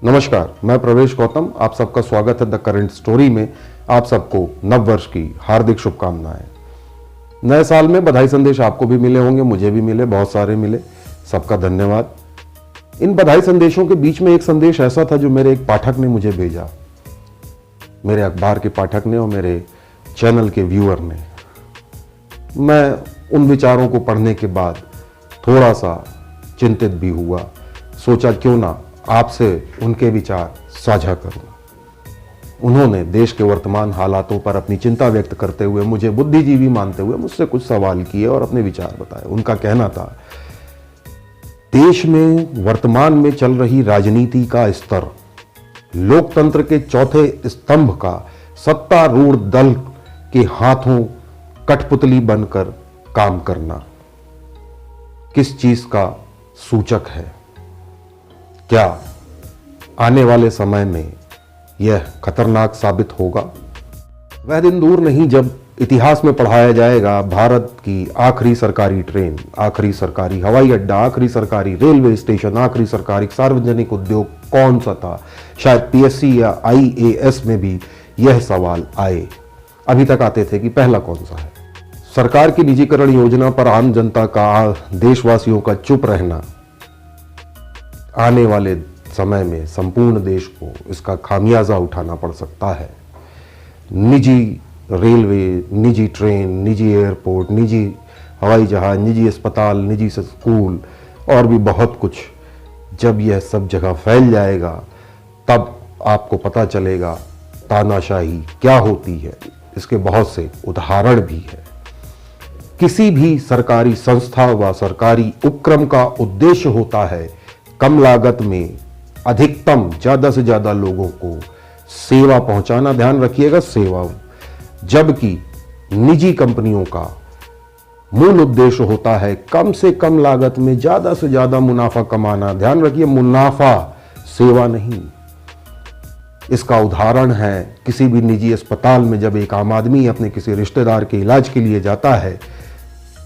नमस्कार, मैं प्रवेश गौतम। आप सबका स्वागत है द करंट स्टोरी में। आप सबको नव वर्ष की हार्दिक शुभकामनाएं। नए साल में बधाई संदेश आपको भी मिले होंगे, मुझे भी मिले, बहुत सारे मिले। सबका धन्यवाद। इन बधाई संदेशों के बीच में एक संदेश ऐसा था जो मेरे एक पाठक ने मुझे भेजा, मेरे अखबार के पाठक ने और मेरे चैनल के व्यूअर ने। मैं उन विचारों को पढ़ने के बाद थोड़ा सा चिंतित भी हुआ। सोचा क्यों ना आपसे उनके विचार साझा करूं। उन्होंने देश के वर्तमान हालातों पर अपनी चिंता व्यक्त करते हुए, मुझे बुद्धिजीवी मानते हुए मुझसे कुछ सवाल किए और अपने विचार बताए। उनका कहना था, देश में वर्तमान में चल रही राजनीति का स्तर, लोकतंत्र के चौथे स्तंभ का सत्तारूढ़ दल के हाथों कठपुतली बनकर काम करना किस चीज का सूचक है? क्या आने वाले समय में यह खतरनाक साबित होगा? वह दिन दूर नहीं जब इतिहास में पढ़ाया जाएगा भारत की आखिरी सरकारी ट्रेन, आखिरी सरकारी हवाई अड्डा, आखिरी सरकारी रेलवे स्टेशन, आखिरी सरकारी सार्वजनिक उद्योग कौन सा था। शायद पीएससी या आईएएस में भी यह सवाल आए। अभी तक आते थे कि पहला कौन सा है। सरकार की निजीकरण योजना पर आम जनता का, देशवासियों का चुप रहना आने वाले समय में संपूर्ण देश को इसका खामियाजा उठाना पड़ सकता है। निजी रेलवे, निजी ट्रेन, निजी एयरपोर्ट, निजी हवाई जहाज, निजी अस्पताल, निजी स्कूल और भी बहुत कुछ, जब यह सब जगह फैल जाएगा तब आपको पता चलेगा तानाशाही क्या होती है। इसके बहुत से उदाहरण भी है। किसी भी सरकारी संस्था व सरकारी उपक्रम का उद्देश्य होता है कम लागत में अधिकतम ज्यादा से ज्यादा लोगों को सेवा पहुंचाना। ध्यान रखिएगा, सेवा। जबकि निजी कंपनियों का मूल उद्देश्य होता है कम से कम लागत में ज्यादा से ज्यादा मुनाफा कमाना। ध्यान रखिए, मुनाफा, सेवा नहीं। इसका उदाहरण है, किसी भी निजी अस्पताल में जब एक आम आदमी अपने किसी रिश्तेदार के इलाज के लिए जाता है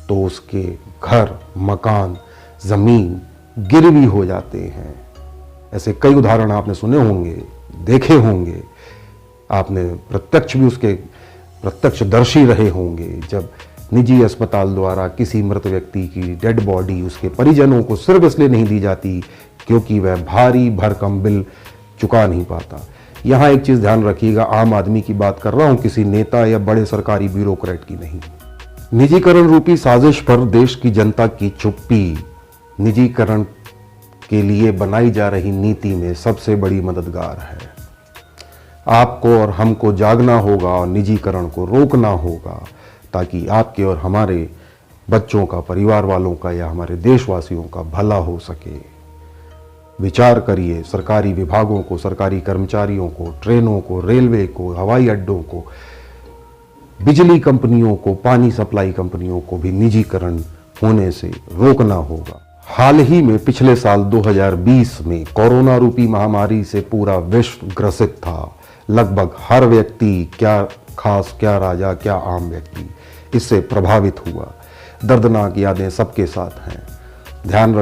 तो उसके घर, मकान, जमीन गिरवी हो जाते हैं। ऐसे कई उदाहरण आपने सुने होंगे, देखे होंगे, आपने प्रत्यक्ष भी उसके प्रत्यक्षदर्शी रहे होंगे। जब निजी अस्पताल द्वारा किसी मृत व्यक्ति की डेड बॉडी उसके परिजनों को सिर्फ इसलिए नहीं दी जाती क्योंकि वह भारी भरकम बिल चुका नहीं पाता। यहां एक चीज ध्यान रखिएगा, आम आदमी की बात कर रहा हूं, किसी नेता या बड़े सरकारी ब्यूरोक्रेट की नहीं। निजीकरण रूपी साजिश पर देश की जनता की चुप्पी निजीकरण के लिए बनाई जा रही नीति में सबसे बड़ी मददगार है। आपको और हमको जागना होगा और निजीकरण को रोकना होगा ताकि आपके और हमारे बच्चों का, परिवार वालों का या हमारे देशवासियों का भला हो सके। विचार करिए, सरकारी विभागों को, सरकारी कर्मचारियों को, ट्रेनों को, रेलवे को, हवाई अड्डों को, बिजली कंपनियों को, पानी सप्लाई कंपनियों को भी निजीकरण होने से रोकना होगा। हाल ही में पिछले साल 2020 में कोरोना रूपी महामारी से पूरा विश्व ग्रसित था। लगभग हर व्यक्ति, क्या खास, क्या राजा, क्या आम व्यक्ति, इससे प्रभावित हुआ। दर्दनाक यादें सबके साथ हैं।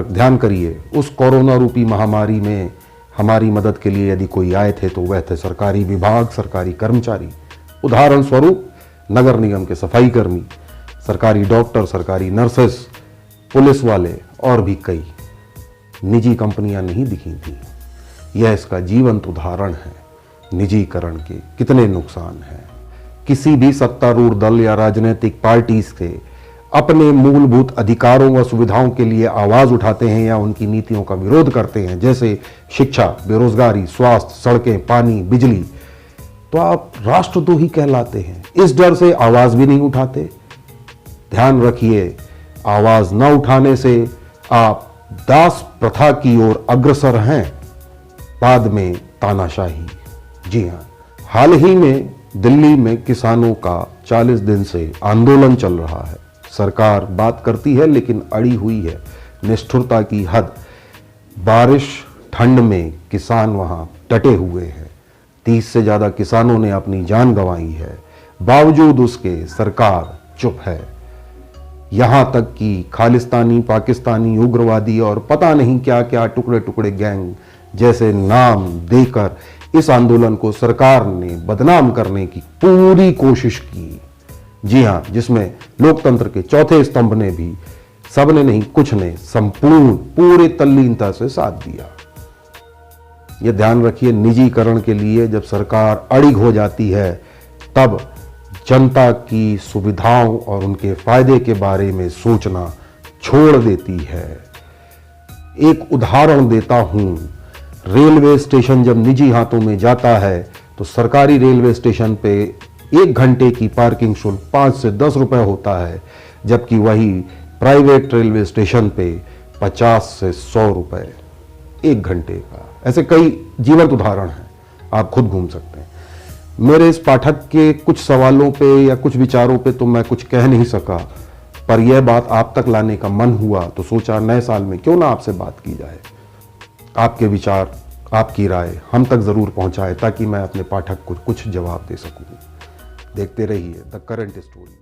ध्यान करिए, उस कोरोना रूपी महामारी में हमारी मदद के लिए यदि कोई आए थे तो वह थे सरकारी विभाग, सरकारी कर्मचारी। उदाहरण स्वरूप नगर निगम के सफाई कर्मी, सरकारी डॉक्टर, सरकारी नर्सेस, पुलिस वाले और भी कई। निजी कंपनियां नहीं दिखी थी। यह इसका जीवंत उदाहरण है निजीकरण के कितने नुकसान हैं। किसी भी सत्तारूढ़ दल या राजनीतिक पार्टी से अपने मूलभूत अधिकारों व सुविधाओं के लिए आवाज उठाते हैं या उनकी नीतियों का विरोध करते हैं, जैसे शिक्षा, बेरोजगारी, स्वास्थ्य, सड़कें, पानी, बिजली, तो आप राष्ट्रद्रोही कहलाते हैं। इस डर से आवाज भी नहीं उठाते। ध्यान रखिए, आवाज न उठाने से आप दास प्रथा की ओर अग्रसर हैं, बाद में तानाशाही। जी हां, हाल ही में दिल्ली में किसानों का 40 दिन से आंदोलन चल रहा है। सरकार बात करती है लेकिन अड़ी हुई है। निष्ठुरता की हद। बारिश, ठंड में किसान वहां डटे हुए हैं। 30 से ज्यादा किसानों ने अपनी जान गंवाई है। बावजूद उसके सरकार चुप है। यहां तक कि खालिस्तानी, पाकिस्तानी, उग्रवादी और पता नहीं क्या क्या टुकड़े टुकड़े गैंग जैसे नाम देकर इस आंदोलन को सरकार ने बदनाम करने की पूरी कोशिश की। जी हां, जिसमें लोकतंत्र के चौथे स्तंभ ने भी, सबने नहीं कुछ ने, संपूर्ण पूरे तल्लीनता से साथ दिया। यह ध्यान रखिए, निजीकरण के लिए जब सरकार अड़िग हो जाती है तब जनता की सुविधाओं और उनके फायदे के बारे में सोचना छोड़ देती है। एक उदाहरण देता हूं, रेलवे स्टेशन जब निजी हाथों में जाता है तो सरकारी रेलवे स्टेशन पे 1 घंटे की पार्किंग शुल्क 5 से 10 रुपए होता है, जबकि वही प्राइवेट रेलवे स्टेशन पे 50 से 100 रुपए 1 घंटे का। ऐसे कई जीवंत उदाहरण हैं, आप खुद घूम सकते हैं। मेरे इस पाठक के कुछ सवालों पे या कुछ विचारों पे तो मैं कुछ कह नहीं सका, पर यह बात आप तक लाने का मन हुआ तो सोचा नए साल में क्यों ना आपसे बात की जाए। आपके विचार, आपकी राय हम तक जरूर पहुंचाए ताकि मैं अपने पाठक को कुछ जवाब दे सकूं। देखते रहिए द करंट स्टोरी।